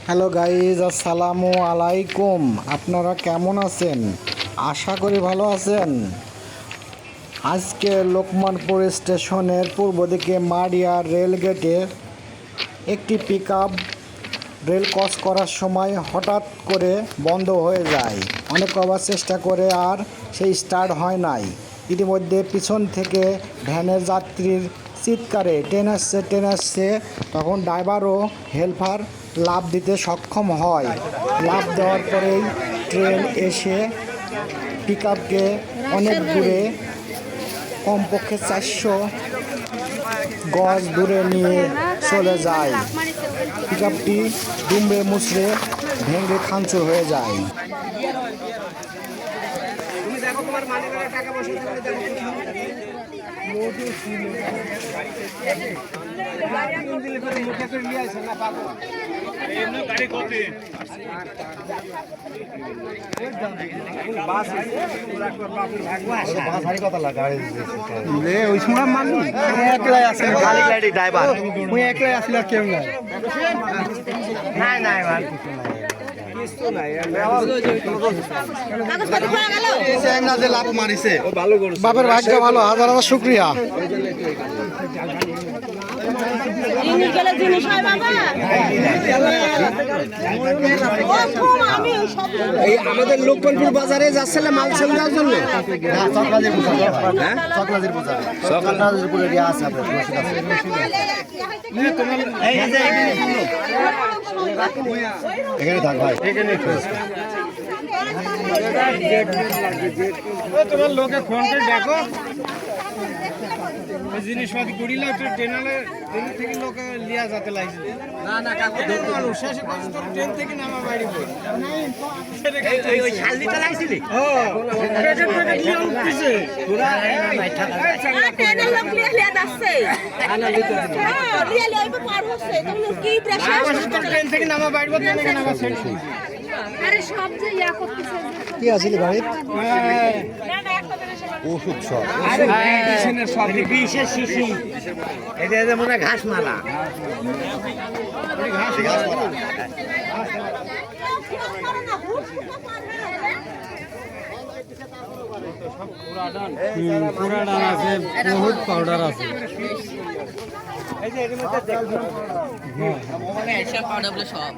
Hello guys, আসসালামু আলাইকুম। আপনারা কেমন আছেন? আশা করি ভালো আছেন। আজকে লোকমানপুর স্টেশনের পূর্ব দিকে মাড়িয়া রেলগেটে একটি পিকআপ রেল ক্রস করার সময় হঠাৎ করে বন্ধ হয়ে যায়। অনেক কবার চেষ্টা করে আর সেই স্টার্ট হয় নাই। ইতিমধ্যে পিছন থেকে ভ্যানের যাত্রীর চিৎকারে ট্রেন আসছে। তখন ড্রাইভার ও হেল্পার লাফ দিতে সক্ষম হয়। লাফ দেওয়ার পরেই ট্রেন এসে পিকআপকে অনেক দূরে, কমপক্ষে 400 গজ দূরে নিয়ে চলে যায়। পিকআপটি দুমড়ে মুচড়ে ভেঙে খানচুর হয়ে যায়। ওই সময় মানুষ একলাই আছে, ড্রাইভার ওই একলাই আসলে কেউ নাই। লাভ মারিছে, বাপের ভাগ্য ভালো, হাজার হাজার শুক্রিয়া। আমাদের লোকমানপুর বাজারে যাচ্ছিল মাল সেল দেওয়ার জন্য। এখানে থাক ভাই, তোমার লোকে ফোনটা দেখো জিনিসপাতি করিলে ট্রেন থেকে লোকে লিয়া যেতে লাগছে। না না কাকু শেষে ট্রেন থেকে নামা বাইরে শালিটা লাগছিলি ট্রেন থেকে নামা বাইরে কি আসলে ভাই? ওষুধ মনে ঘাস মালা বহুত পাউডার আছে। সব